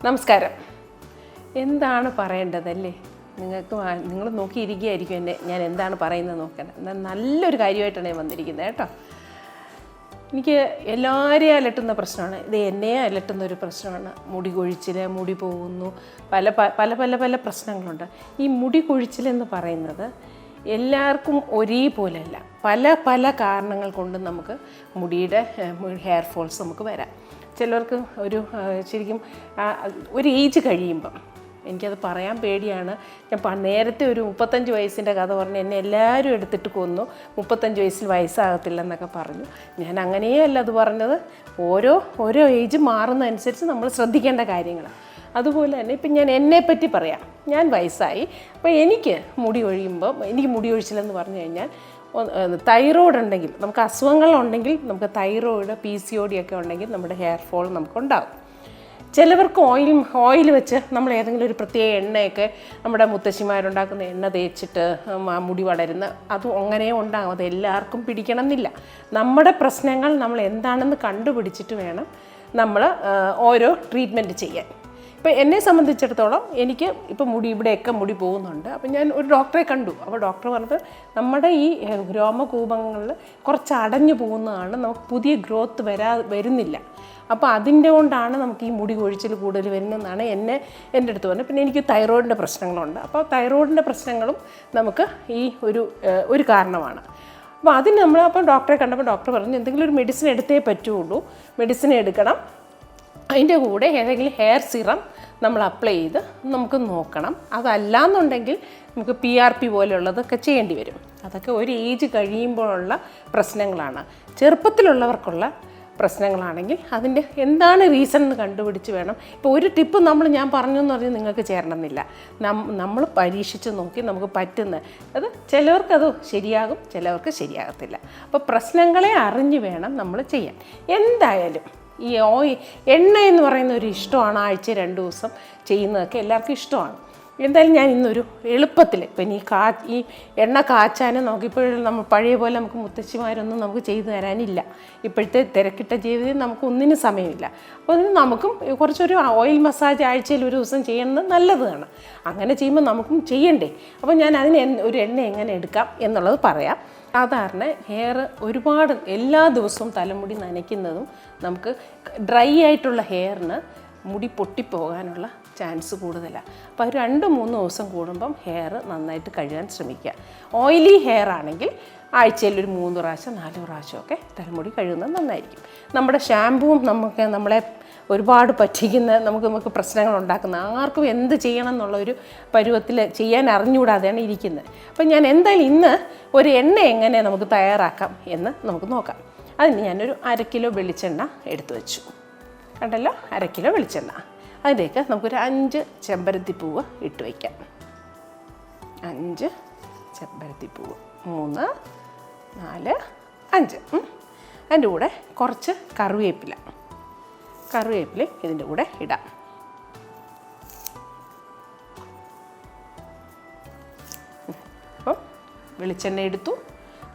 നമസ്കാരം. എന്താണ് പറയേണ്ടതല്ലേ? നിങ്ങൾ നോക്കിയിരിക്കുകയായിരിക്കും എന്നെ ഞാൻ എന്താണ് പറയുന്നത് നോക്കാൻ. എന്നാൽ നല്ലൊരു കാര്യമായിട്ടാണ് ഞാൻ വന്നിരിക്കുന്നത് കേട്ടോ. എനിക്ക് എല്ലാവരെയും അലട്ടുന്ന പ്രശ്നമാണ് ഇത്, എന്നെ അലട്ടുന്ന ഒരു പ്രശ്നമാണ് മുടി കൊഴിച്ചിൽ, മുടി പോകുന്നു, പല പല പല പല പ്രശ്നങ്ങളുണ്ട്. ഈ മുടി കൊഴിച്ചിലെന്ന് പറയുന്നത് എല്ലാവർക്കും ഒരേപോലെയല്ല, പല പല കാരണങ്ങൾ കൊണ്ട് നമുക്ക് മുടിയുടെ ഹെയർ ഫോൾസ് നമുക്ക് വരാം. ചിലർക്ക് ശരിക്കും ഒരു ഏജ് കഴിയുമ്പം, എനിക്കത് പറയാൻ പേടിയാണ്, ഞാൻ നേരത്തെ ഒരു 35 വയസ്സിൻ്റെ കഥ പറഞ്ഞ് എന്നെ എല്ലാവരും എടുത്തിട്ട് കൊന്നു, 35 വയസ്സിൽ വയസ്സാകത്തില്ലെന്നൊക്കെ പറഞ്ഞു. ഞാൻ അങ്ങനെയല്ല അത് പറഞ്ഞത്. ഓരോ ഏജ് മാറുന്നതനുസരിച്ച് നമ്മൾ ശ്രദ്ധിക്കേണ്ട കാര്യങ്ങളാണ്. അതുപോലെ തന്നെ ഇപ്പം ഞാൻ എന്നെപ്പറ്റി പറയാം. ഞാൻ വയസ്സായി, അപ്പോൾ എനിക്ക് മുടി ഒഴിച്ചിലെന്ന് പറഞ്ഞു കഴിഞ്ഞാൽ, തൈറോയ്ഡ് ഉണ്ടെങ്കിൽ, നമുക്ക് അസുഖങ്ങളുണ്ടെങ്കിൽ, നമുക്ക് തൈറോയ്ഡ്, PCOD ഒക്കെ ഉണ്ടെങ്കിൽ നമ്മുടെ ഹെയർ ഫോൾ നമുക്കുണ്ടാകും. ചിലവർക്ക് ഓയിൽ വെച്ച് നമ്മൾ ഏതെങ്കിലും ഒരു പ്രത്യേക എണ്ണയൊക്കെ, നമ്മുടെ മുത്തശ്ശിമാരുണ്ടാക്കുന്ന എണ്ണ തേച്ചിട്ട് മുടി വളരുന്ന, അതും അങ്ങനെ ഉണ്ടാകും. അത് എല്ലാവർക്കും പിടിക്കണം എന്നില്ല. നമ്മുടെ പ്രശ്നങ്ങൾ നമ്മൾ എന്താണെന്ന് കണ്ടുപിടിച്ചിട്ട് വേണം നമ്മൾ ഓരോ ട്രീറ്റ്മെൻറ്റ് ചെയ്യാൻ. ഇപ്പോൾ എന്നെ സംബന്ധിച്ചിടത്തോളം എനിക്ക് ഇപ്പോൾ ഇവിടെയൊക്കെ മുടി പോകുന്നുണ്ട്. അപ്പോൾ ഞാൻ ഒരു ഡോക്ടറെ കണ്ടു. അപ്പോൾ ഡോക്ടർ പറഞ്ഞത് നമ്മുടെ ഈ രോമകൂപങ്ങളിൽ കുറച്ച് അടഞ്ഞു പോകുന്നതാണ്, നമുക്ക് പുതിയ ഗ്രോത്ത് വരുന്നില്ല. അപ്പോൾ അതിൻ്റെ കൊണ്ടാണ് നമുക്ക് ഈ മുടി കൊഴിച്ചിൽ കൂടുതൽ വരുന്നതെന്നാണ് എൻ്റെ അടുത്ത് പറഞ്ഞത്. പിന്നെ എനിക്ക് തൈറോയിഡിൻ്റെ പ്രശ്നങ്ങളുണ്ട്. അപ്പോൾ തൈറോയിഡിൻ്റെ പ്രശ്നങ്ങളും നമുക്ക് ഈ ഒരു കാരണമാണ്. അപ്പോൾ ഡോക്ടറെ കണ്ടപ്പോൾ ഡോക്ടർ പറഞ്ഞു എന്തെങ്കിലും ഒരു മെഡിസിൻ എടുത്തേ പറ്റുള്ളൂ, മെഡിസിൻ എടുക്കണം. അതിൻ്റെ കൂടെ ഏതെങ്കിലും ഹെയർ സിറം നമ്മൾ അപ്ലൈ ചെയ്ത് നമുക്ക് നോക്കണം. അതല്ലാന്നുണ്ടെങ്കിൽ നമുക്ക് PRP പോലെയുള്ളതൊക്കെ ചെയ്യേണ്ടി വരും. അതൊക്കെ ഒരു ഏജ് കഴിയുമ്പോഴുള്ള പ്രശ്നങ്ങളാണ്. ചെറുപ്പത്തിലുള്ളവർക്കുള്ള പ്രശ്നങ്ങളാണെങ്കിൽ അതിൻ്റെ എന്താണ് റീസൺ എന്ന് കണ്ടുപിടിച്ച് വേണം. ഇപ്പോൾ ഒരു ടിപ്പ് ഞാൻ പറഞ്ഞു എന്ന് പറഞ്ഞാൽ നിങ്ങൾക്ക് ചേരണമെന്നില്ല. നമ്മൾ പരീക്ഷിച്ച് നോക്കി നമുക്ക് അത് ചിലവർക്കത് ശരിയാകും, ചിലവർക്ക് ശരിയാകത്തില്ല. അപ്പോൾ പ്രശ്നങ്ങളെ അറിഞ്ഞ് വേണം നമ്മൾ ചെയ്യാൻ. എന്തായാലും ഈ എണ്ണ എന്ന് പറയുന്ന ഒരു ഇഷ്ടമാണ്. ആഴ്ച 2 ദിവസം ചെയ്യുന്നതൊക്കെ എല്ലാവർക്കും ഇഷ്ടമാണ്. എന്തായാലും ഞാൻ ഇന്നൊരു എളുപ്പത്തിൽ, ഇപ്പം ഈ എണ്ണ കാച്ചാനും നമുക്കിപ്പോഴും പഴയ പോലെ നമുക്ക് മുത്തശ്ശിമാരൊന്നും നമുക്ക് ചെയ്തു തരാനില്ല. ഇപ്പോഴത്തെ തിരക്കിട്ട ജീവിതം നമുക്ക് ഒന്നിനും സമയമില്ല. അപ്പോൾ അതിന് നമുക്കും കുറച്ചൊരു ഓയിൽ മസാജ് ആഴ്ചയിൽ 1 ദിവസം ചെയ്യുന്നത് നല്ലതാണ്. അങ്ങനെ ചെയ്യുമ്പോൾ നമുക്കും ചെയ്യണ്ടേ. അപ്പോൾ ഞാൻ അതിന് ഒരു എണ്ണ എങ്ങനെ എടുക്കാം എന്നുള്ളത് പറയാം. സാധാരണ ഹെയർ ഒരുപാട് എല്ലാ ദിവസവും തലമുടി നനയ്ക്കുന്നതും നമുക്ക് ഡ്രൈ ആയിട്ടുള്ള ഹെയറിന് മുടി പൊട്ടിപ്പോകാനുള്ള ചാൻസ് കൂടുതലാണ്. അപ്പോൾ 2-3 ദിവസം കൂടുമ്പം ഹെയർ നന്നായിട്ട് കഴുകാൻ ശ്രമിക്കുക. ഓയിലി ഹെയർ ആണെങ്കിൽ ആഴ്ചയിൽ ഒരു 3 പ്രാവശ്യം 4 പ്രാവശ്യമൊക്കെ തലമുടി കഴുകുന്നത് നന്നായിരിക്കും. നമ്മുടെ ഷാമ്പുവും നമ്മളെ ഒരുപാട് പറ്റിക്കുന്ന, നമുക്ക് പ്രശ്നങ്ങൾ ഉണ്ടാക്കുന്ന, ആർക്കും എന്ത് ചെയ്യണം എന്നുള്ള ഒരു പരുവത്തിൽ ചെയ്യാൻ അറിഞ്ഞുകൂടാതെയാണ് ഇരിക്കുന്നത്. അപ്പം ഞാൻ എന്തായാലും ഇന്ന് ഒരു എണ്ണ എങ്ങനെ നമുക്ക് തയ്യാറാക്കാം എന്ന് നമുക്ക് നോക്കാം. അതിന് ഞാനൊരു 1/2 കിലോ വെളിച്ചെണ്ണ എടുത്തു വെച്ചു. കണ്ടല്ലോ, 1/2 കിലോ വെളിച്ചെണ്ണ. അതിലേക്ക് നമുക്കൊരു 5 ചെമ്പരത്തിപ്പൂവ് ഇട്ട് വയ്ക്കാം. 5 ചെമ്പരത്തിപ്പൂവ്, 3, 4, 5. അതിൻ്റെ കൂടെ കുറച്ച് കറിവേപ്പില ഇതിൻ്റെ കൂടെ ഇടാം. അപ്പം വെളിച്ചെണ്ണ എടുത്തു,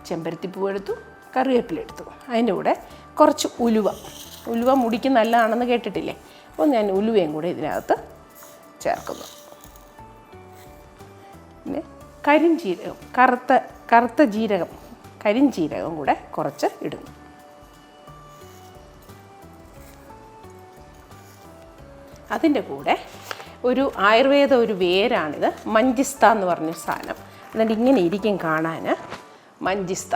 ചെമ്പരത്തിപ്പൂവ് എടുത്തു, കറിവേപ്പില എടുത്തു. അതിൻ്റെ കൂടെ കുറച്ച് ഉലുവ മുടിക്ക് നല്ലതാണെന്ന് കേട്ടിട്ടില്ലേ? അപ്പോൾ ഞാൻ ഉലുവയും കൂടെ ഇതിനകത്ത് ചേർക്കുന്നു. പിന്നെ കരിഞ്ജീരകം, കറുത്ത ജീരകം, കരിഞ്ജീരകം കൂടെ കുറച്ച് ഇടുന്നു. അതിൻ്റെ കൂടെ ഒരു ആയുർവേദ ഒരു വേരാണിത്, മഞ്ചിസ്ത എന്ന് പറഞ്ഞൊരു സാധനം. എന്നിട്ട് ഇങ്ങനെ ഇരിക്കും കാണാൻ, മഞ്ചിസ്ത.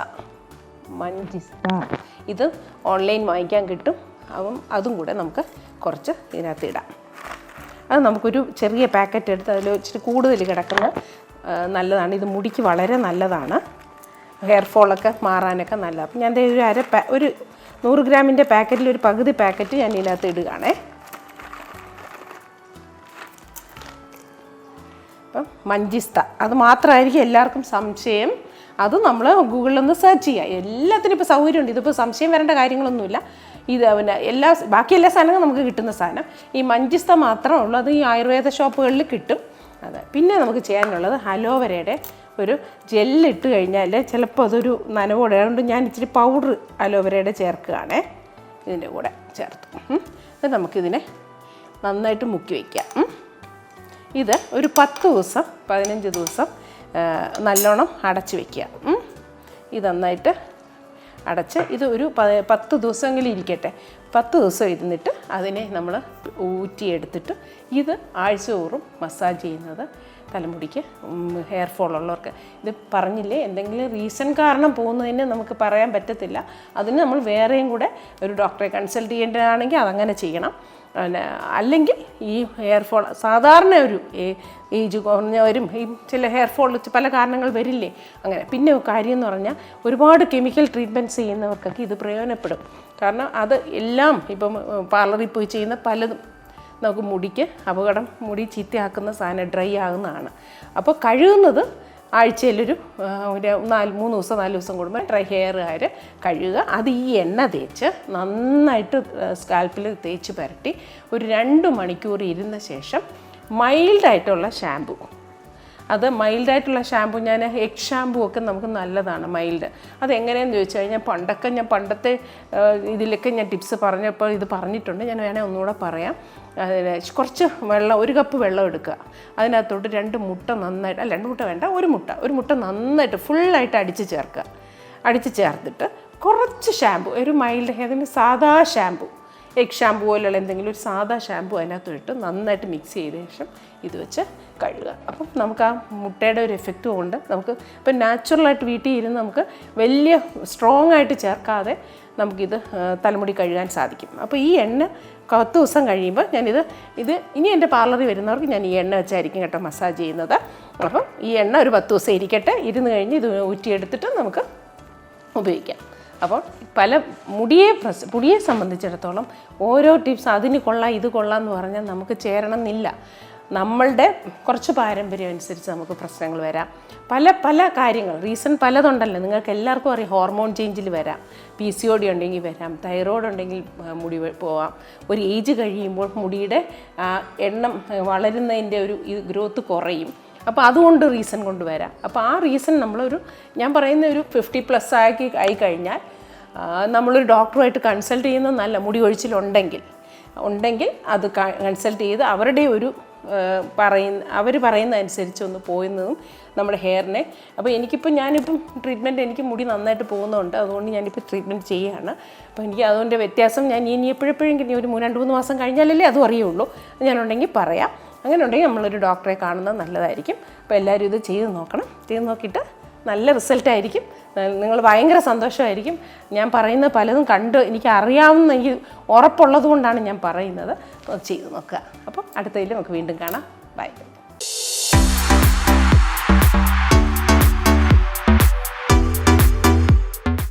ഇത് ഓൺലൈൻ വാങ്ങിക്കാൻ കിട്ടും. അതും കൂടെ നമുക്ക് കുറച്ച് ഇതിനകത്ത് ഇടാം. അത് നമുക്കൊരു ചെറിയ പാക്കറ്റ് എടുത്ത് അതിൽ ഇച്ചിരി കൂടുതൽ കിടക്കുന്ന നല്ലതാണ്. ഇത് മുടിക്ക് വളരെ നല്ലതാണ്, ഹെയർ ഫോളൊക്കെ മാറാനൊക്കെ നല്ലതാണ്. അപ്പം ഞാൻ ഒരു 100 ഗ്രാമിൻ്റെ പാക്കറ്റിൽ ഒരു പകുതി പാക്കറ്റ് ഞാൻ ഇതിനകത്ത് ഇടുകയാണേ. അപ്പം മഞ്ചിസ്ത അത് മാത്രമായിരിക്കും എല്ലാവർക്കും സംശയം. അത് നമ്മൾ ഗൂഗിളിലൊന്ന് സെർച്ച് ചെയ്യുക. എല്ലാത്തിനും ഇപ്പോൾ സൗകര്യമുണ്ട്. ഇതിപ്പോൾ സംശയം വരേണ്ട കാര്യങ്ങളൊന്നുമില്ല. ഇത് ബാക്കി എല്ലാ സാധനങ്ങളും നമുക്ക് കിട്ടുന്ന സാധനം. ഈ മഞ്ചിസ്ത മാത്രമേ ഉള്ളൂ. അത് ഈ ആയുർവേദ ഷോപ്പുകളിൽ കിട്ടും. അതെ. പിന്നെ നമുക്ക് ചെയ്യാനുള്ളത് അലോവരയുടെ ഒരു ജെല്ലിട്ട് കഴിഞ്ഞാൽ ചിലപ്പോൾ അതൊരു നനവോടെ, അതുകൊണ്ട് ഞാൻ ഇച്ചിരി പൗഡർ അലോവരയുടെ ചേർക്കുകയാണേ ഇതിൻ്റെ കൂടെ ചേർത്ത്. അത് നമുക്കിതിനെ നന്നായിട്ട് മുക്കി വയ്ക്കുക. ഇത് ഒരു 10 ദിവസം 15 ദിവസം നല്ലോണം അടച്ച് വയ്ക്കുക. ഇത് നന്നായിട്ട് അടച്ച് ഇത് ഒരു 10 ദിവസമെങ്കിലും ഇരിക്കട്ടെ. 10 ദിവസം ഇരുന്നിട്ട് അതിനെ നമ്മൾ ഊറ്റിയെടുത്തിട്ട് ഇത് ആഴ്ച തോറും മസാജ് ചെയ്യുന്നത് തലമുടിക്ക് ഹെയർ ഫോൾ ഉള്ളവർക്ക്. ഇത് പറഞ്ഞില്ലേ, എന്തെങ്കിലും റീസൺ കാരണം പോകുന്നതിന് നമുക്ക് പറയാൻ പറ്റത്തില്ല. അതിന് നമ്മൾ വേറെയും കൂടെ ഒരു ഡോക്ടറെ കൺസൾട്ട് ചെയ്യേണ്ടതാണെങ്കിൽ അതങ്ങനെ ചെയ്യണം. അല്ലെങ്കിൽ ഈ ഹെയർ ഫോൾ സാധാരണ ഒരു ഏജ് കുറഞ്ഞവരും ഈ ചില ഹെയർ ഫോൾ പല കാരണങ്ങൾ വരില്ലേ അങ്ങനെ. പിന്നെ കാര്യം എന്ന് പറഞ്ഞാൽ ഒരുപാട് കെമിക്കൽ ട്രീറ്റ്മെൻറ്റ്സ് ചെയ്യുന്നവർക്കൊക്കെ ഇത് പ്രയോജനപ്പെടും. കാരണം അത് എല്ലാം ഇപ്പം പാർലറിൽ പോയി ചെയ്യുന്ന പലതും നമുക്ക് മുടിക്ക് അപകടം, മുടി ചീത്തയാക്കുന്ന സാധനം ഡ്രൈ ആകുന്നതാണ്. അപ്പോൾ കഴുകുന്നത് ആഴ്ചയിലൊരു 3 ദിവസം 4 ദിവസം കൂടുമ്പോൾ ഡ്രൈ ഹെയറുകാർ കഴുകുക. അത് ഈ എണ്ണ തേച്ച് നന്നായിട്ട് സ്കാൽപ്പിൽ തേച്ച് പുരട്ടി ഒരു 2 മണിക്കൂർ ഇരുന്ന ശേഷം മൈൽഡായിട്ടുള്ള ഷാമ്പു, അത് മൈൽഡായിട്ടുള്ള ഷാമ്പു, ഞാൻ എഗ് ഷാമ്പു ഒക്കെ നമുക്ക് നല്ലതാണ് മൈൽഡ്. അതെങ്ങനെയാണെന്ന് ചോദിച്ചു കഴിഞ്ഞാൽ ഞാൻ പണ്ടത്തെ ഇതിലൊക്കെ ഞാൻ ടിപ്സ് പറഞ്ഞപ്പോൾ ഇത് പറഞ്ഞിട്ടുണ്ട്. ഞാൻ വേണേൽ ഒന്നുകൂടെ പറയാം. കുറച്ച് വെള്ളം, 1 കപ്പ് വെള്ളം എടുക്കുക. അതിനകത്തോട്ട് 2 മുട്ട നന്നായിട്ട്, 2 മുട്ട വേണ്ട, 1 മുട്ട നന്നായിട്ട് ഫുള്ളായിട്ട് അടിച്ച് ചേർക്കുക. അടിച്ച് ചേർത്തിട്ട് കുറച്ച് ഷാമ്പു, ഒരു മൈൽഡ് ഹെയറിന് സാധാ ഷാമ്പു, എഗ് ഷാമ്പു പോലുള്ള എന്തെങ്കിലും ഒരു സാധാ ഷാമ്പു അതിനകത്തോട്ട് നന്നായിട്ട് മിക്സ് ചെയ്ത ശേഷം ഇത് വെച്ച് കഴുകുക. അപ്പം നമുക്ക് ആ മുട്ടയുടെ ഒരു എഫക്റ്റ് കൊണ്ട് നമുക്ക് ഇപ്പം നാച്ചുറലായിട്ട് വീട്ടിൽ ഇരുന്ന് നമുക്ക് വലിയ സ്ട്രോങ് ആയിട്ട് ചേർക്കാതെ നമുക്കിത് തലമുടി കഴുകാൻ സാധിക്കും. അപ്പോൾ ഈ എണ്ണ 10 ദിവസം കഴിയുമ്പോൾ ഇത് ഇനി എൻ്റെ പാർലറിൽ വരുന്നവർക്ക് ഞാൻ ഈ എണ്ണ വെച്ചായിരിക്കും കേട്ടോ മസാജ് ചെയ്യുന്നത്. അപ്പം ഈ എണ്ണ ഒരു 10 ദിവസം ഇരിക്കട്ടെ. ഇരുന്ന് കഴിഞ്ഞ് ഇത് ഊറ്റിയെടുത്തിട്ട് നമുക്ക് ഉപയോഗിക്കാം. അപ്പോൾ മുടിയെ സംബന്ധിച്ചിടത്തോളം ഓരോ ടിപ്സ് അതിന് കൊള്ളാം ഇത് കൊള്ളാം എന്ന് പറഞ്ഞാൽ നമുക്ക് ചേരണം എന്നില്ല. നമ്മളുടെ കുറച്ച് പാരമ്പര്യം അനുസരിച്ച് നമുക്ക് പ്രശ്നങ്ങൾ വരാം. പല കാര്യങ്ങൾ റീസൺ പലതുണ്ടല്ലോ. നിങ്ങൾക്ക് എല്ലാവർക്കും അറിയാം, ഹോർമോൺ ചേഞ്ചിൽ വരാം, PCOD ഉണ്ടെങ്കിൽ വരാം, തൈറോയ്ഡ് ഉണ്ടെങ്കിൽ മുടി പോവാം. ഒരു ഏജ് കഴിയുമ്പോൾ മുടിയുടെ എണ്ണം വളരുന്നതിൻ്റെ ഒരു ഗ്രോത്ത് കുറയും. അപ്പോൾ അതുകൊണ്ട് റീസൺ കൊണ്ട് വരാം. അപ്പോൾ ആ റീസൺ ഞാൻ പറയുന്ന ഒരു 50+ ആയി കഴിഞ്ഞാൽ നമ്മളൊരു ഡോക്ടറുമായിട്ട് കൺസൾട്ട് ചെയ്യുന്നത് നല്ല. മുടി ഒഴിച്ചിലുണ്ടെങ്കിൽ അത് കൺസൾട്ട് ചെയ്ത് അവരുടെ ഒരു അവർ പറയുന്ന അനുസരിച്ച് ഒന്ന് പോയുന്നതും നമ്മുടെ ഹെയറിനെ. അപ്പോൾ ഞാനിപ്പം ട്രീറ്റ്മെൻറ്റ്, എനിക്ക് മുടി നന്നായിട്ട് പോകുന്നുണ്ട്, അതുകൊണ്ട് ഞാനിപ്പോൾ ട്രീറ്റ്മെൻറ്റ് ചെയ്യുകയാണ്. അപ്പോൾ എനിക്ക് അതുകൊണ്ട് വ്യത്യാസം ഞാൻ ഇനി എപ്പോഴെങ്കിലും ഒരു 2-3 മാസം കഴിഞ്ഞാലല്ലേ അതും അറിയുള്ളൂ. ഞാനുണ്ടെങ്കിൽ പറയാം. അങ്ങനെ ഉണ്ടെങ്കിൽ നമ്മളൊരു ഡോക്ടറെ കാണുന്നത് നല്ലതായിരിക്കും. അപ്പോൾ എല്ലാവരും ഇത് ചെയ്ത് നോക്കണം. ചെയ്ത് നോക്കിയിട്ട് നല്ല റിസൾട്ടായിരിക്കും. നിങ്ങൾ ഭയങ്കര സന്തോഷമായിരിക്കും. ഞാൻ പറയുന്നത് പലതും എനിക്ക് അറിയാവുന്ന, എനിക്ക് ഉറപ്പുള്ളത് കൊണ്ടാണ് ഞാൻ പറയുന്നത്. അപ്പോൾ ചെയ്ത് നോക്കുക. അപ്പം അടുത്തതിൽ നമുക്ക് വീണ്ടും കാണാം. ബൈ.